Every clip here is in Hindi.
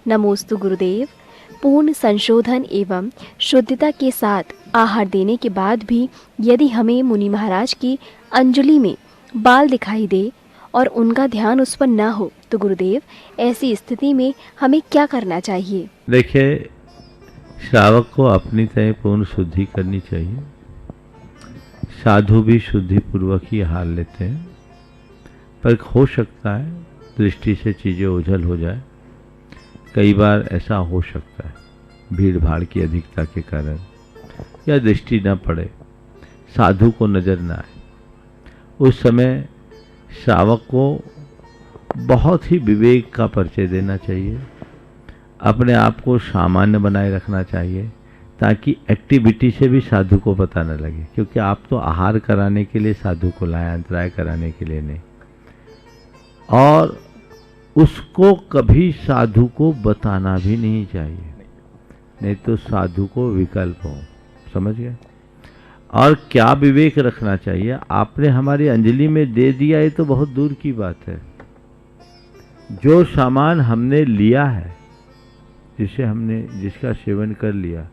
नमोस्तु गुरुदेव। पूर्ण संशोधन एवं शुद्धता के साथ आहार देने के बाद भी यदि हमें मुनि महाराज की अंजलि में बाल दिखाई दे और उनका ध्यान उस पर न हो तो गुरुदेव ऐसी स्थिति में हमें क्या करना चाहिए? देखिए, श्रावक को अपनी तरह पूर्ण शुद्धि करनी चाहिए। साधु भी शुद्धि पूर्वक ही आहार लेते हैं, पर हो सकता है दृष्टि से चीज़ें ओझल हो जाए। कई बार ऐसा हो सकता है भीड़ भाड़ की अधिकता के कारण, या दृष्टि न पड़े, साधु को नजर न आए। उस समय श्रावक को बहुत ही विवेक का परिचय देना चाहिए, अपने आप को सामान्य बनाए रखना चाहिए, ताकि एक्टिविटी से भी साधु को पता न लगे, क्योंकि आप तो आहार कराने के लिए साधु को लाए, अंतराय कराने के लिए नहीं। और उसको कभी साधु को बताना भी नहीं चाहिए, नहीं तो साधु को विकल्प हो। समझ गए? और क्या विवेक रखना चाहिए, आपने हमारी अंजलि में दे दिया ये तो बहुत दूर की बात है। जो सामान हमने लिया है, जिसका सेवन कर लिया,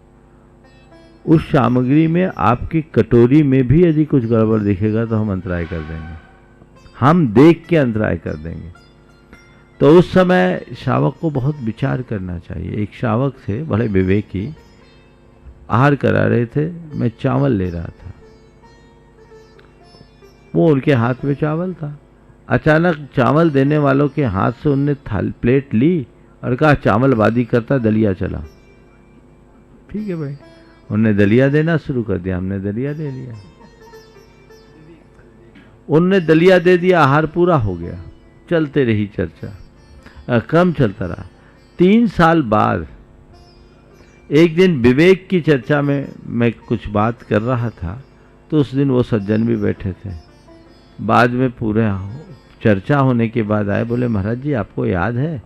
उस सामग्री में आपकी कटोरी में भी यदि कुछ गड़बड़ दिखेगा तो हम अंतराय कर देंगे, हम देख के अंतराय कर देंगे। तो उस समय श्रावक को बहुत विचार करना चाहिए। एक श्रावक थे बड़े विवेकी, आहार करा रहे थे, मैं चावल ले रहा था, वो उनके हाथ में चावल था। अचानक चावल देने वालों के हाथ से उनने प्लेट ली और कहा चावल वादी करता, दलिया चला। ठीक है भाई, उनने दलिया देना शुरू कर दिया, हमने दलिया दे लिया। उनने दलिया दे दिया, आहार पूरा हो गया। चलते रही चर्चा, क्रम चलता रहा। 3 साल बाद एक दिन विवेक की चर्चा में मैं कुछ बात कर रहा था, तो उस दिन वो सज्जन भी बैठे थे। बाद में पूरे चर्चा होने के बाद आए, बोले महाराज जी आपको याद है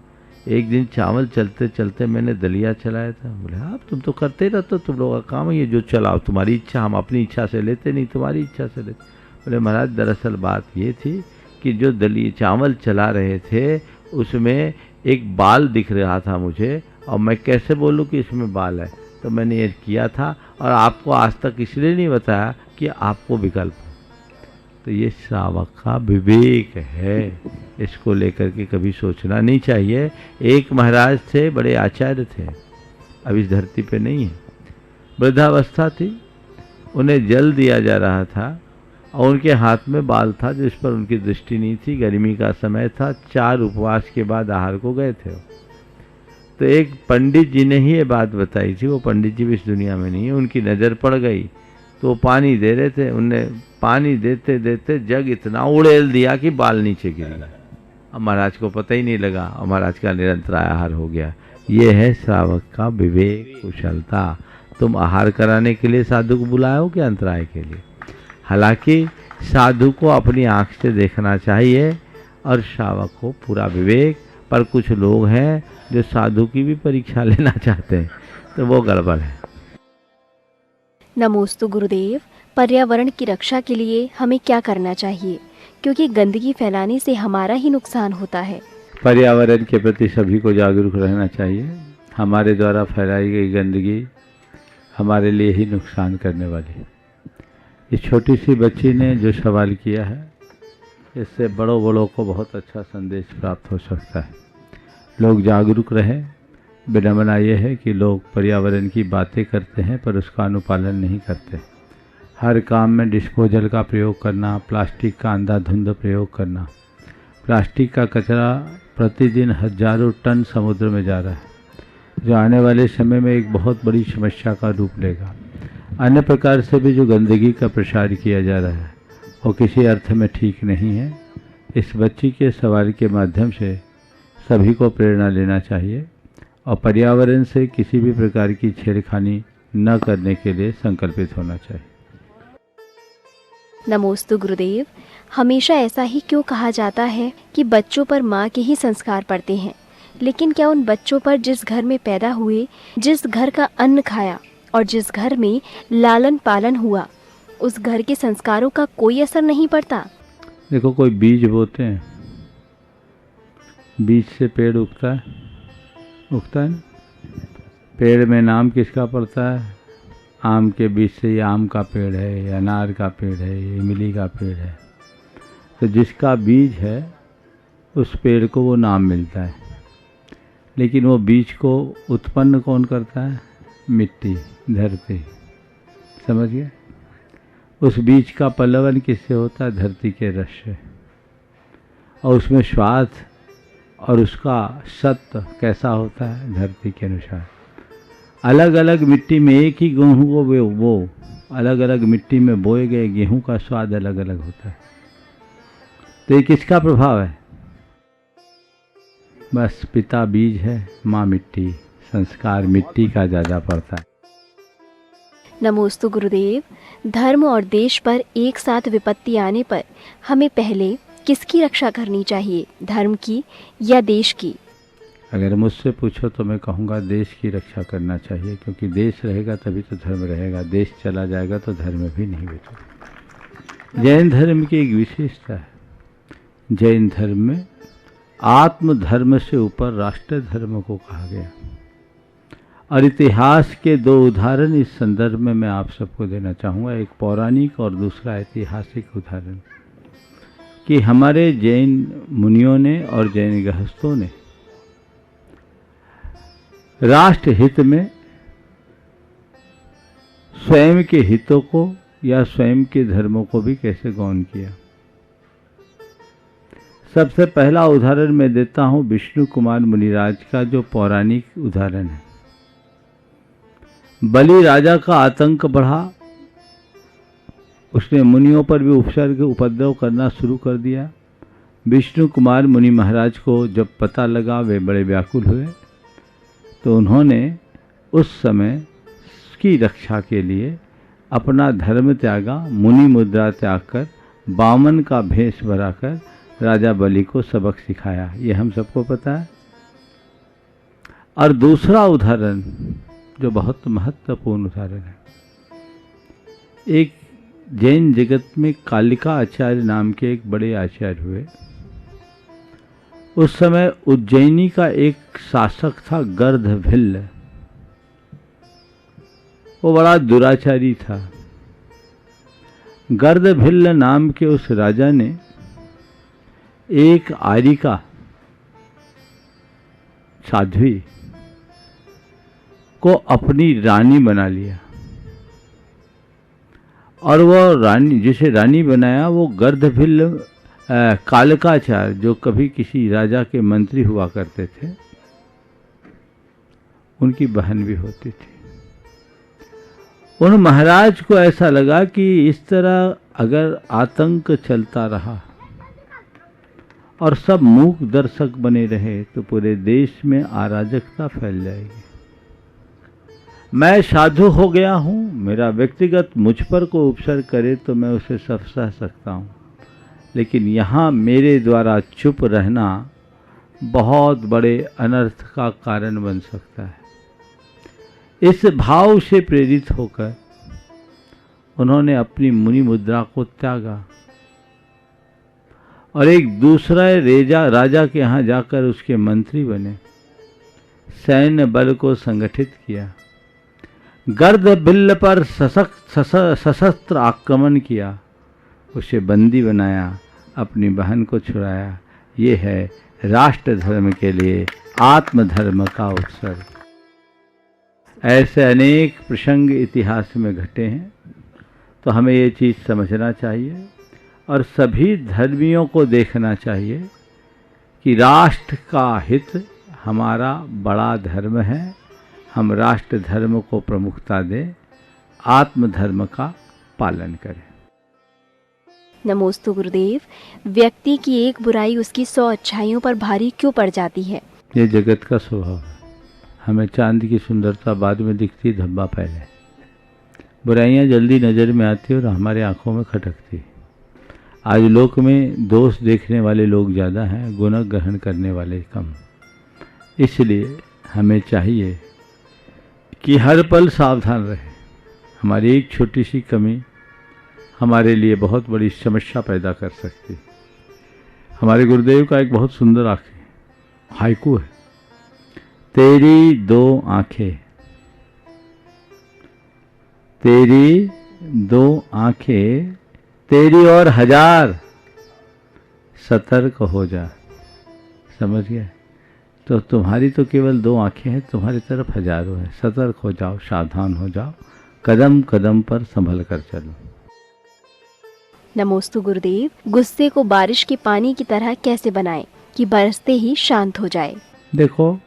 एक दिन चावल चलते चलते मैंने दलिया चलाया था? बोले आप तुम तो करते रहते, तुम लोगों का काम है ये, जो चलाओ तुम्हारी इच्छा, हम अपनी इच्छा से लेते नहीं, तुम्हारी इच्छा से लेते। बोले महाराज दरअसल बात ये थी कि जो चावल चला रहे थे उसमें एक बाल दिख रहा था मुझे, और मैं कैसे बोलूं कि इसमें बाल है, तो मैंने ये किया था और आपको आज तक इसलिए नहीं बताया कि आपको विकल्प है। तो ये श्रावक का विवेक है, इसको लेकर के कभी सोचना नहीं चाहिए। एक महाराज थे, बड़े आचार्य थे, अब इस धरती पे नहीं है, वृद्धावस्था थी, उन्हें जल दिया जा रहा था और उनके हाथ में बाल था जिस पर उनकी दृष्टि नहीं थी। गर्मी का समय था, 4 उपवास के बाद आहार को गए थे। तो एक पंडित जी ने ही ये बात बताई थी, वो पंडित जी भी इस दुनिया में नहीं है, उनकी नज़र पड़ गई तो वो पानी दे रहे थे, उनने पानी देते देते जग इतना उड़ेल दिया कि बाल नीचे गिर गए। अब महाराज को पता ही नहीं लगा और महाराज का निरंतर आहार हो गया। ये है श्रावक का विवेक, कुशलता। तुम आहार कराने के लिए साधु को बुलाए हो कि अंतराय के लिए? हालांकि साधु को अपनी आँख से देखना चाहिए और श्रावक को पूरा विवेक। पर कुछ लोग हैं जो साधु की भी परीक्षा लेना चाहते हैं, तो वो गड़बड़ है। नमोस्तु गुरुदेव। पर्यावरण की रक्षा के लिए हमें क्या करना चाहिए, क्योंकि गंदगी फैलाने से हमारा ही नुकसान होता है? पर्यावरण के प्रति सभी को जागरूक रहना चाहिए। हमारे द्वारा फैलाई गई गंदगी हमारे लिए ही नुकसान करने वाली है। इस छोटी सी बच्ची ने जो सवाल किया है, इससे बड़ों को बहुत अच्छा संदेश प्राप्त हो सकता है। लोग जागरूक रहें। विडंबना ये है कि लोग पर्यावरण की बातें करते हैं पर उसका अनुपालन नहीं करते। हर काम में डिस्पोजल का प्रयोग करना, प्लास्टिक का अंधाधुंध प्रयोग करना। प्लास्टिक का कचरा प्रतिदिन हजारों टन समुद्र में जा रहा है, जो आने वाले समय में एक बहुत बड़ी समस्या का रूप लेगा। अन्य प्रकार से भी जो गंदगी का प्रसार किया जा रहा है वो किसी अर्थ में ठीक नहीं है। इस बच्ची के सवाल के माध्यम से सभी को प्रेरणा लेना चाहिए और पर्यावरण से किसी भी प्रकार की छेड़खानी न करने के लिए संकल्पित होना चाहिए। नमोस्तु गुरुदेव। हमेशा ऐसा ही क्यों कहा जाता है कि बच्चों पर माँ के ही संस्कार पड़ते हैं, लेकिन क्या उन बच्चों पर जिस घर में पैदा हुए, जिस घर का अन्न खाया और जिस घर में लालन पालन हुआ, उस घर के संस्कारों का कोई असर नहीं पड़ता? देखो, कोई बीज बोते हैं, बीज से पेड़ उगता है, उगता है ना। पेड़ में नाम किसका पड़ता है? आम के बीच से ये आम का पेड़ है, ये अनार का पेड़ है, ये इमली का पेड़ है। तो जिसका बीज है उस पेड़ को वो नाम मिलता है। लेकिन वो बीज को उत्पन्न कौन करता है? मिट्टी, धरती। समझ गए? उस बीज का पल्लवन किससे होता है? धरती के रस से। और उसमें स्वाद और उसका सत्व कैसा होता है? धरती के अनुसार। अलग अलग मिट्टी में एक ही गेहूँ को वो अलग अलग मिट्टी में बोए गए गेहूँ का स्वाद अलग अलग होता है। तो ये किसका प्रभाव है? बस पिता बीज है, माँ मिट्टी। संस्कार मिट्टी का ज़्यादा पड़ता है। नमोस्तु गुरुदेव। धर्म और देश पर एक साथ विपत्ति आने पर हमें पहले किसकी रक्षा करनी चाहिए, धर्म की या देश की? अगर मुझसे पूछो तो मैं कहूँगा देश की रक्षा करना चाहिए, क्योंकि देश रहेगा तभी तो धर्म रहेगा। देश चला जाएगा तो धर्म भी नहीं बचेगा। जैन धर्म की एक विशेषता है, जैन धर्म में आत्म धर्म से ऊपर राष्ट्र धर्म को कहा गया। और इतिहास के दो उदाहरण इस संदर्भ में मैं आप सबको देना चाहूँगा, एक पौराणिक और दूसरा ऐतिहासिक उदाहरण, कि हमारे जैन मुनियों ने और जैन गृहस्थों ने राष्ट्र हित में स्वयं के हितों को या स्वयं के धर्मों को भी कैसे गौण किया। सबसे पहला उदाहरण मैं देता हूं विष्णु कुमार मुनिराज का, जो पौराणिक उदाहरण है। बलि राजा का आतंक बढ़ा, उसने मुनियों पर भी उपसर्ग उपद्रव करना शुरू कर दिया। विष्णु कुमार मुनि महाराज को जब पता लगा, वे बड़े व्याकुल हुए। तो उन्होंने उस समय की रक्षा के लिए अपना धर्म त्यागा, मुनि मुद्रा त्याग कर, बामन का भेष भराकर राजा बलि को सबक सिखाया। ये हम सबको पता है। और दूसरा उदाहरण जो बहुत महत्वपूर्ण उदाहरण है, एक जैन जगत में कालिका आचार्य नाम के एक बड़े आचार्य हुए। उस समय उज्जैनी का एक शासक था गर्दभिल्ल। वो बड़ा दुराचारी था। गर्दभिल्ल नाम के उस राजा ने एक आरिका साध्वी को अपनी रानी बना लिया। और वो रानी, जिसे रानी बनाया, वो गर्दभिल्ल कालकाचार्य, जो कभी किसी राजा के मंत्री हुआ करते थे, उनकी बहन भी होती थी। उन महाराज को ऐसा लगा कि इस तरह अगर आतंक चलता रहा और सब मूक दर्शक बने रहे तो पूरे देश में अराजकता फैल जाएगी। मैं साधु हो गया हूँ, मेरा व्यक्तिगत मुझ पर को उपसर्ग करे तो मैं उसे सब सह सकता हूँ, लेकिन यहाँ मेरे द्वारा चुप रहना बहुत बड़े अनर्थ का कारण बन सकता है। इस भाव से प्रेरित होकर उन्होंने अपनी मुनि मुद्रा को त्यागा और एक दूसरे राजा के यहाँ जाकर उसके मंत्री बने, सैन्य बल को संगठित किया, गर्दभिल्ल पर सशस्त्र आक्रमण किया, उसे बंदी बनाया, अपनी बहन को छुड़ाया। ये है राष्ट्र धर्म के लिए आत्मधर्म का उत्सर्ग। ऐसे अनेक प्रसंग इतिहास में घटे हैं। तो हमें ये चीज़ समझना चाहिए और सभी धर्मियों को देखना चाहिए कि राष्ट्र का हित हमारा बड़ा धर्म है। हम राष्ट्र धर्म को प्रमुखता दें, आत्मधर्म का पालन करें। नमोस्तु गुरुदेव। व्यक्ति की एक बुराई उसकी 100 अच्छाइयों पर भारी क्यों पड़ जाती है? ये जगत का स्वभाव है। हमें चांद की सुंदरता बाद में दिखती, धब्बा पहले। बुराइयां जल्दी नज़र में आती और हमारे आंखों में खटकती। आज लोक में दोष देखने वाले लोग ज़्यादा हैं, गुण ग्रहण करने वाले कम। इसलिए हमें चाहिए कि हर पल सावधान रहे। हमारी एक छोटी सी कमी हमारे लिए बहुत बड़ी समस्या पैदा कर सकती। हमारे गुरुदेव का एक बहुत सुंदर हाइकू है, तेरी दो आंखें, तेरी दो आंखें, तेरी और हजार, सतर्क हो जा। समझ गए? तो तुम्हारी तो केवल दो आंखें हैं, तुम्हारी तरफ हजारों हैं। सतर्क हो जाओ, सावधान हो जाओ, कदम कदम पर संभल कर चलो। नमोस्तु गुरुदेव, गुस्से को बारिश के पानी की तरह कैसे बनाएं कि बरसते ही शांत हो जाए? देखो,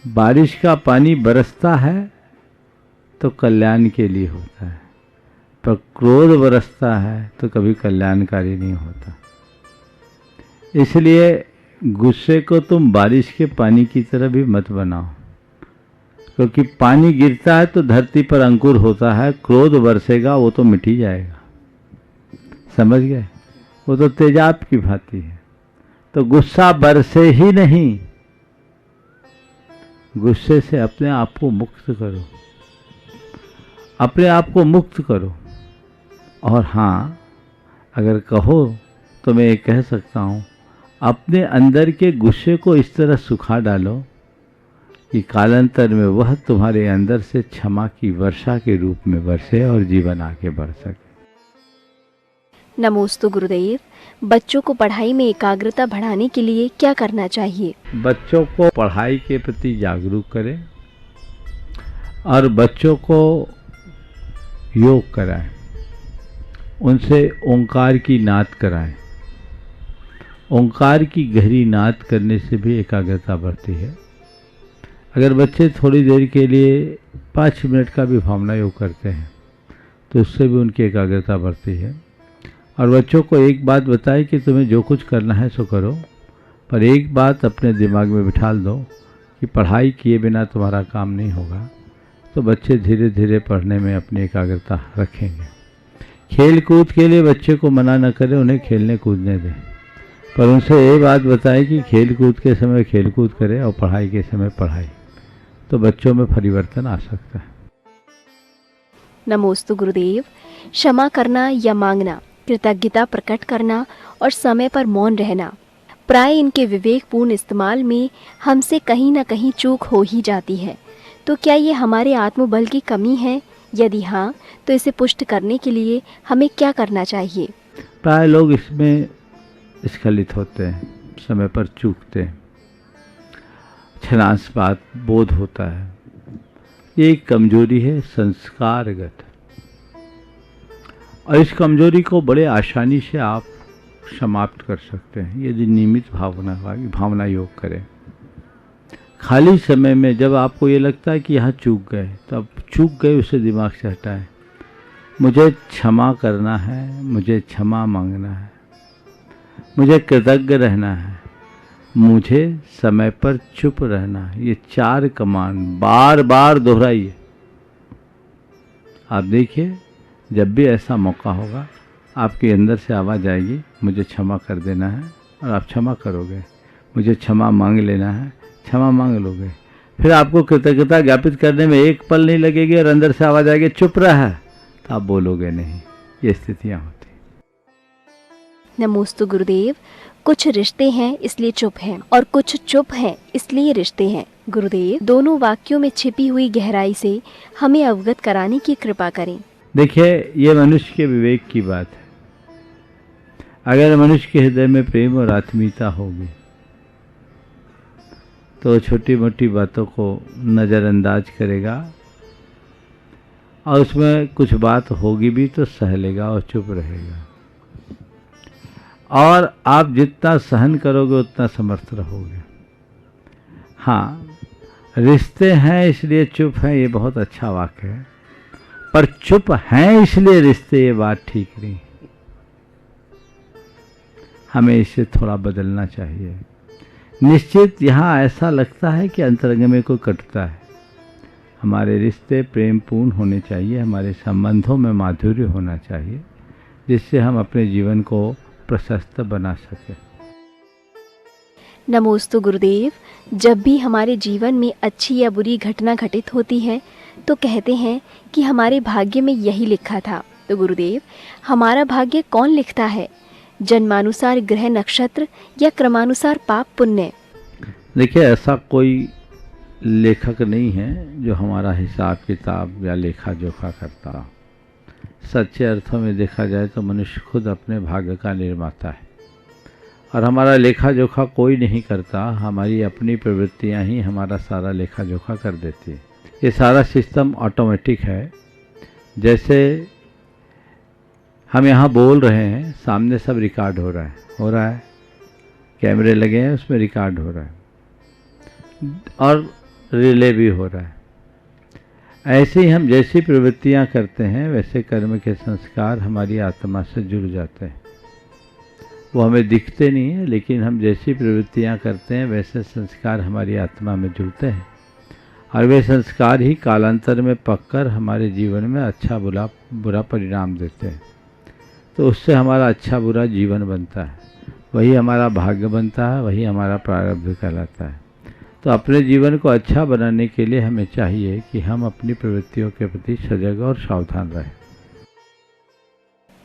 बारिश का पानी बरसता है तो कल्याण के लिए होता है, पर क्रोध बरसता है तो कभी कल्याणकारी नहीं होता। इसलिए गुस्से को तुम बारिश के पानी की तरह भी मत बनाओ, क्योंकि पानी गिरता है तो धरती पर अंकुर होता है, क्रोध बरसेगा वो तो मिट ही जाएगा। समझ गए? वो तो तेजाब की भांति है। तो गुस्सा बरसे ही नहीं, गुस्से से अपने आप को मुक्त करो, अपने आप को मुक्त करो। और हाँ, अगर कहो तो मैं ये कह सकता हूँ, अपने अंदर के गुस्से को इस तरह सुखा डालो कि कालांतर में वह तुम्हारे अंदर से क्षमा की वर्षा के रूप में बरसे और जीवन आगे बढ़ सके। नमोस्तु गुरुदेव, बच्चों को पढ़ाई में एकाग्रता बढ़ाने के लिए क्या करना चाहिए? बच्चों को पढ़ाई के प्रति जागरूक करें और बच्चों को योग कराएं, उनसे ओंकार की नाद कराएं। ओंकार की गहरी नाद करने से भी एकाग्रता बढ़ती है। अगर बच्चे थोड़ी देर के लिए 5 मिनट का भी भावना योग करते हैं तो उससे भी उनकी एकाग्रता बढ़ती है। और बच्चों को एक बात बताएं कि तुम्हें जो कुछ करना है सो करो, पर एक बात अपने दिमाग में बिठा दो कि पढ़ाई किए बिना तुम्हारा काम नहीं होगा। तो बच्चे धीरे धीरे पढ़ने में अपनी एकाग्रता रखेंगे। खेल कूद के लिए बच्चे को मना न करें, उन्हें खेलने कूदने दें, पर उनसे ये बात बताएं कि खेल कूद के समय खेल कूद करें और पढ़ाई के समय पढ़ाई। तो बच्चों में परिवर्तन आ सकता है। नमोस्तु गुरुदेव, क्षमा करना या मांगना, कृतज्ञता प्रकट करना और समय पर मौन रहना, प्राय इनके विवेकपूर्ण इस्तेमाल में हमसे कहीं न कहीं चूक हो ही जाती है। तो क्या ये हमारे आत्मबल की कमी है? यदि हाँ, तो इसे पुष्ट करने के लिए हमें क्या करना चाहिए? प्राय लोग इसमें स्खलित होते हैं, समय पर चूकते हैं, क्षणास्पात बोध होता है। ये एक कमजोरी है, संस्कारगत, और इस कमजोरी को बड़े आसानी से आप समाप्त कर सकते हैं यदि नियमित भावना योग करें। खाली समय में जब आपको ये लगता है कि यहाँ चूक गए, तो आप चूक गए उसे दिमाग से हटाएं। मुझे क्षमा करना है, मुझे क्षमा मांगना है, मुझे कृतज्ञ रहना है, मुझे समय पर चुप रहना है। ये 4 कमांड बार बार दोहराइए। आप देखिए, जब भी ऐसा मौका होगा आपके अंदर से आवाज़ आएगी, मुझे क्षमा कर देना है, और आप क्षमा करोगे। मुझे क्षमा मांग लेना है, क्षमा मांग लोगे। फिर आपको कृतज्ञता ज्ञापित करने में एक पल नहीं लगेगी, और अंदर से आवाज़ आएगी चुप रहा, तो आप बोलोगे नहीं। ये स्थितियाँ होती। नमोस्तु गुरुदेव, कुछ रिश्ते हैं इसलिए चुप हैं और कुछ चुप हैं इसलिए रिश्ते हैं। गुरुदेव, दोनों वाक्यों में छिपी हुई गहराई से हमें अवगत कराने की कृपा करें। देखिए, ये मनुष्य के विवेक की बात है। अगर मनुष्य के हृदय में प्रेम और आत्मीयता होगी तो छोटी मोटी बातों को नज़रअंदाज करेगा, और उसमें कुछ बात होगी भी तो सह लेगा और चुप रहेगा। और आप जितना सहन करोगे उतना समर्थ रहोगे। हाँ, रिश्ते हैं इसलिए चुप हैं, ये बहुत अच्छा वाक्य है, पर चुप हैं इसलिए रिश्ते, ये बात ठीक नहीं। हमें इसे थोड़ा बदलना चाहिए। निश्चित यहाँ ऐसा लगता है कि अंतरंग में कोई कटुता है। हमारे रिश्ते प्रेमपूर्ण होने चाहिए, हमारे संबंधों में माधुर्य होना चाहिए, जिससे हम अपने जीवन को प्रशस्त बना सकें। नमोस्तु गुरुदेव, जब भी हमारे जीवन में अच्छी या बुरी घटना घटित होती है तो कहते हैं कि हमारे भाग्य में यही लिखा था। तो गुरुदेव, हमारा भाग्य कौन लिखता है? जन्मानुसार ग्रह नक्षत्र या क्रमानुसार पाप पुण्य? देखिए, ऐसा कोई लेखक नहीं है जो हमारा हिसाब किताब या लेखा जोखा करता हो। सच्चे अर्थों में देखा जाए तो मनुष्य खुद अपने भाग्य का निर्माता है और हमारा लेखा जोखा कोई नहीं करता। हमारी अपनी प्रवृत्तियां ही हमारा सारा लेखा जोखा कर देती है। ये सारा सिस्टम ऑटोमेटिक है। जैसे हम यहाँ बोल रहे हैं, सामने सब रिकॉर्ड हो रहा है, कैमरे लगे हैं, उसमें रिकॉर्ड हो रहा है और रिले भी हो रहा है। ऐसे ही हम जैसी प्रवृत्तियां करते हैं वैसे कर्म के संस्कार हमारी आत्मा से जुड़ जाते हैं। वो हमें दिखते नहीं है, लेकिन हम जैसी प्रवृत्तियां करते हैं वैसे संस्कार हमारी आत्मा में जुड़ते हैं और वे संस्कार ही कालांतर में पककर हमारे जीवन में अच्छा बुरा परिणाम देते हैं। तो उससे हमारा अच्छा बुरा जीवन बनता है, वही हमारा भाग्य बनता है, वही हमारा प्रारब्ध कहलाता है। तो अपने जीवन को अच्छा बनाने के लिए हमें चाहिए कि हम अपनी प्रवृत्तियों के प्रति सजग और सावधान रहें।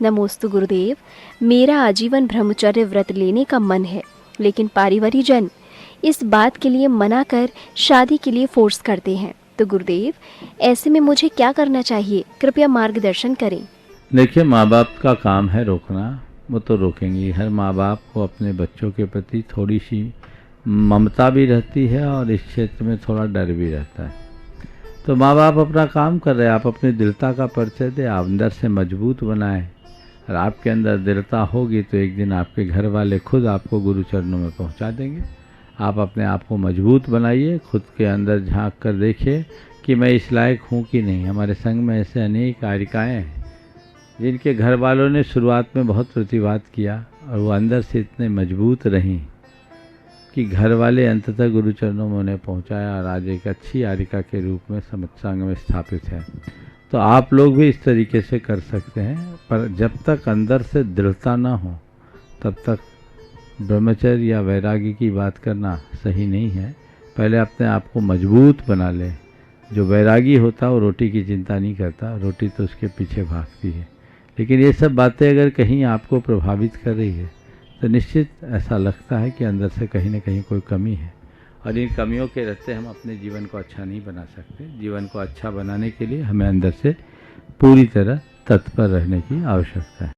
नमोस्तु गुरुदेव, मेरा आजीवन ब्रह्मचर्य व्रत लेने का मन है, लेकिन पारिवारिजन इस बात के लिए मना कर शादी के लिए फोर्स करते हैं। तो गुरुदेव, ऐसे में मुझे क्या करना चाहिए? कृपया मार्गदर्शन करें। देखिए, माँ बाप का काम है रोकना, वो तो रोकेंगे। हर माँ बाप को अपने बच्चों के प्रति थोड़ी सी ममता भी रहती है और इस क्षेत्र में थोड़ा डर भी रहता है। तो माँ बाप अपना काम कर रहे हैं, आप अपनी दृढ़ता का परिचय दें, आप अंदर से मजबूत बनाएं। और आपके अंदर दृढ़ता होगी तो एक दिन आपके घर वाले खुद आपको गुरु चरणों में पहुंचा देंगे। आप अपने आप को मजबूत बनाइए, खुद के अंदर झांक कर देखिए कि मैं इस लायक हूँ कि नहीं। हमारे संग में ऐसे अनेक कारिकाएँ हैं जिनके घर वालों ने शुरुआत में बहुत प्रतिवाद किया और वो अंदर से इतने मजबूत रहीं कि घर वाले अंततः गुरु चरणों में उन्हें पहुँचाया और आज एक अच्छी आरिका के रूप में सत्संग में स्थापित है। तो आप लोग भी इस तरीके से कर सकते हैं, पर जब तक अंदर से दृढ़ता ना हो तब तक ब्रह्मचर्य या वैरागी की बात करना सही नहीं है। पहले अपने आप को मजबूत बना ले। जो वैरागी होता है वो रोटी की चिंता नहीं करता, रोटी तो उसके पीछे भागती है। लेकिन ये सब बातें अगर कहीं आपको प्रभावित कर रही है तो निश्चित ऐसा लगता है कि अंदर से कहीं ना कहीं कोई कमी है और इन कमियों के रहते हम अपने जीवन को अच्छा नहीं बना सकते। जीवन को अच्छा बनाने के लिए हमें अंदर से पूरी तरह तत्पर रहने की आवश्यकता है।